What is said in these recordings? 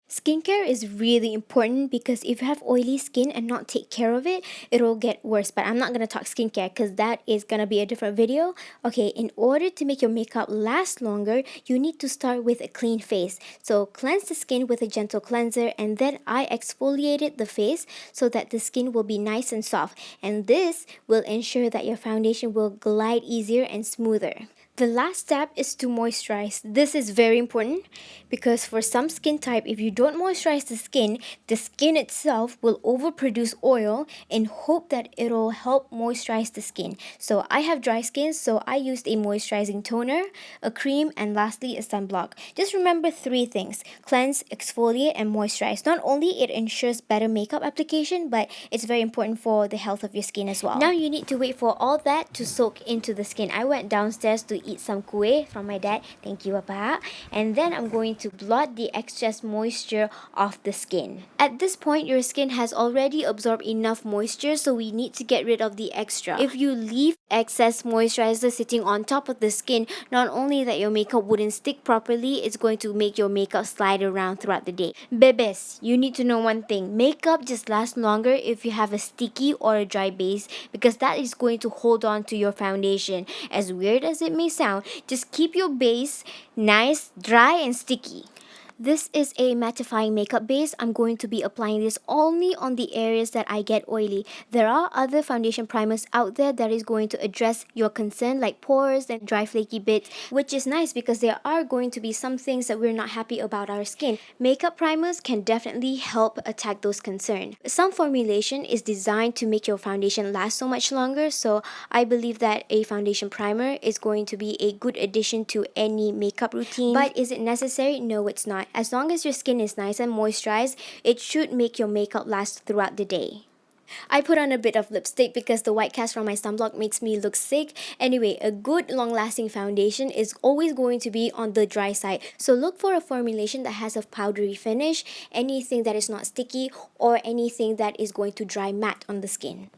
Skincare is really important because if you have oily skin and not take care of it, it'll get worse. But I'm not going to talk skincare because that is going to be a different video. Okay, in order to make your makeup last longer, you need to start with a clean face. So cleanse the skin with a gentle cleanser, and then I exfoliated the face so that the skin will be nice and soft. And this will ensure that your foundation will glide easier and smoother. The last step is to moisturize. This is very important because for some skin type, if you don't moisturize the skin itself will overproduce oil and hope that it'll help moisturize the skin. So I have dry skin, so I used a moisturizing toner, a cream, and lastly a sunblock. Just remember three things: cleanse, exfoliate, and moisturize. Not only it ensures better makeup application, but it's very important for the health of your skin as well. Now you need to wait for all that to soak into the skin. I went downstairs to eat some kuih from my dad. Thank you, Papa. And then I'm going to blot the excess moisture off the skin. At this point, your skin has already absorbed enough moisture, so we need to get rid of the extra. If you leave excess moisturizer sitting on top of the skin, not only that your makeup wouldn't stick properly, it's going to make your makeup slide around throughout the day. Bebes, you need to know one thing. Makeup just lasts longer if you have a sticky or a dry base, because that is going to hold on to your foundation. As weird as it may sound, just keep your base nice, dry, and sticky. This is a mattifying makeup base. I'm going to be applying this only on the areas that I get oily. There are other foundation primers out there that is going to address your concern like pores and dry flaky bits, which is nice because there are going to be some things that we're not happy about our skin. Makeup primers can definitely help attack those concerns. Some formulation is designed to make your foundation last so much longer, so I believe that a foundation primer is going to be a good addition to any makeup routine. But is it necessary? No, it's not. As long as your skin is nice and moisturized, it should make your makeup last throughout the day. I put on a bit of lipstick because the white cast from my sunblock makes me look sick. Anyway, a good long-lasting foundation is always going to be on the dry side. So look for a formulation that has a powdery finish, anything that is not sticky, or anything that is going to dry matte on the skin.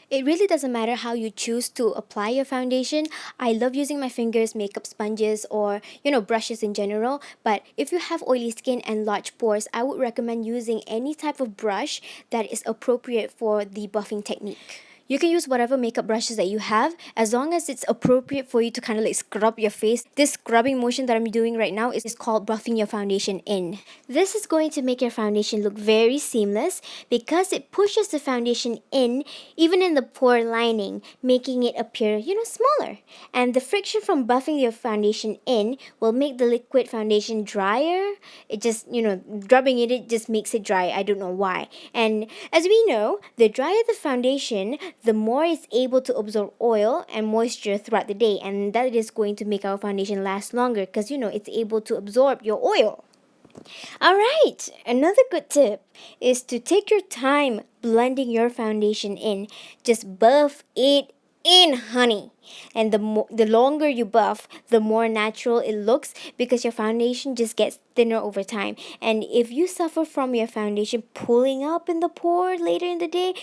It really doesn't matter how you choose to apply your foundation. I love using my fingers, makeup sponges, or brushes in general. But if you have oily skin and large pores, I would recommend using any type of brush that is appropriate for the buffing technique. You can use whatever makeup brushes that you have as long as it's appropriate for you to kind of like scrub your face. This scrubbing motion that I'm doing right now is called buffing your foundation in. This is going to make your foundation look very seamless because it pushes the foundation in, even in the pore lining, making it appear, smaller. And the friction from buffing your foundation in will make the liquid foundation drier. It just, rubbing it just makes it dry. I don't know why. And as we know, the drier the foundation, the more it's able to absorb oil and moisture throughout the day, and that is going to make our foundation last longer because it's able to absorb your oil. Alright, another good tip is to take your time blending your foundation in. Just buff it in, honey. And the longer you buff, the more natural it looks because your foundation just gets thinner over time. And if you suffer from your foundation pulling up in the pore later in the day,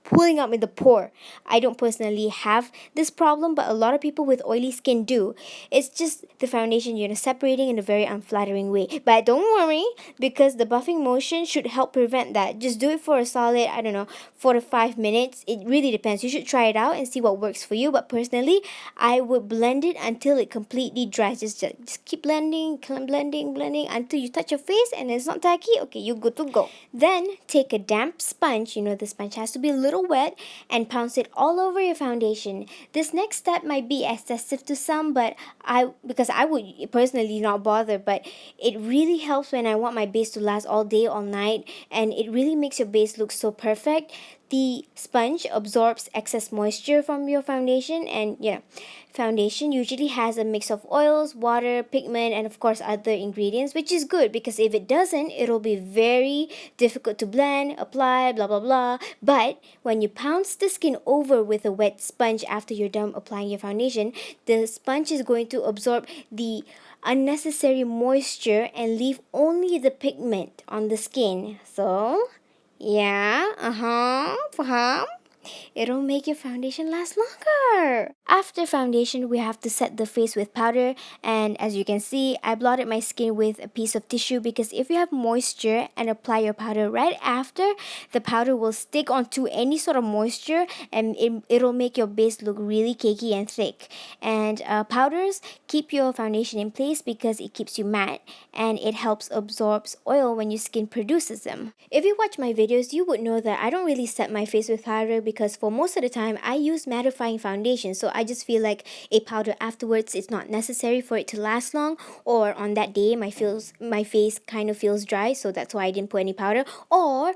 pulling up in the pore. I don't personally have this problem, but a lot of people with oily skin do. It's just the foundation, separating in a very unflattering way. But don't worry, because the buffing motion should help prevent that. Just do it for a solid, 4 to 5 minutes. It really depends. You should try it out and see what works for you. But personally, I would blend it until it completely dries. Just keep blending until you touch your face and it's not tacky. Okay, you're good to go. Then take a damp sponge. The sponge has to be a little wet, and pounce it all over your foundation. This next step might be excessive to some, but because I would personally not bother, but it really helps when I want my base to last all day, all night, and it really makes your base look so perfect. The sponge absorbs excess moisture from your foundation, and foundation usually has a mix of oils, water, pigment, and of course other ingredients, which is good because if it doesn't, it'll be very difficult to blend, apply, blah blah blah. But when you pounce the skin over with a wet sponge after you're done applying your foundation, the sponge is going to absorb the unnecessary moisture and leave only the pigment on the skin. So yeah, faham? It'll make your foundation last longer. After foundation, we have to set the face with powder, and as you can see, I blotted my skin with a piece of tissue because if you have moisture and apply your powder right after, the powder will stick onto any sort of moisture and it'll make your base look really cakey and thick. And powders keep your foundation in place because it keeps you matte and it helps absorbs oil when your skin produces them. If you watch my videos, you would know that I don't really set my face with powder because for most of the time I use mattifying foundation, so I just feel like a powder afterwards is not necessary for it to last long, or on that day my face kind of feels dry, so that's why I didn't put any powder, or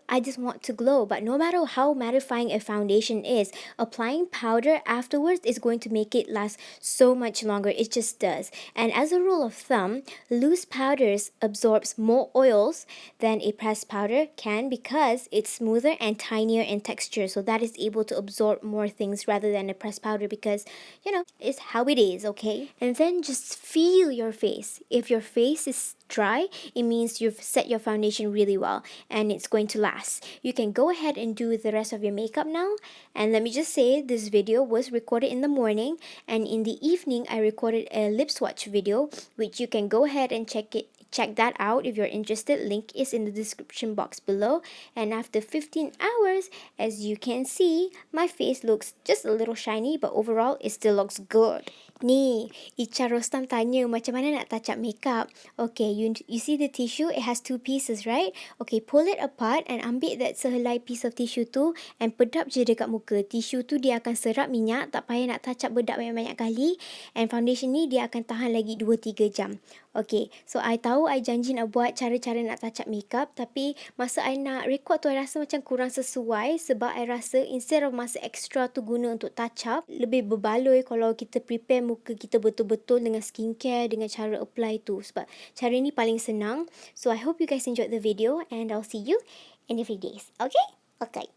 I just want to glow. But no matter how mattifying a foundation is, applying powder afterwards is going to make it last so much longer. It just does. And as a rule of thumb, loose powders absorbs more oils than a pressed powder can because it's smoother and tinier in texture, so that is able to absorb more things rather than a pressed powder because, it's how it is, okay? And then just feel your face. If your face is dry, it means you've set your foundation really well and it's going to last. You can go ahead and do the rest of your makeup now. And let me just say, this video was recorded in the morning, and in the evening I recorded a lip swatch video, which you can go ahead and check that out if you're interested. Link is in the description box below. And after 15 hours, as you can see, my face looks just a little shiny, but overall it still looks good. Ni, Icha Rostam tanya macam mana nak touch up makeup. Okay, you see the tissue? It has two pieces, right? Okay, pull it apart and ambil that sehelai piece of tissue tu and pedap je dekat muka. Tissue tu dia akan serap minyak, tak payah nak touch up bedak banyak-banyak kali. And foundation ni dia akan tahan lagi 2-3 jam. Okay, so I tahu I janji nak buat cara-cara nak touch up makeup, tapi masa I nak record tu I rasa macam kurang sesuai sebab I rasa instead of masa extra tu guna untuk touch up, lebih berbaloi kalau kita prepare muka kita betul-betul dengan skincare, dengan cara apply tu, sebab cara ni paling senang. So I hope you guys enjoyed the video and I'll see you in a few days. Okay? Okay.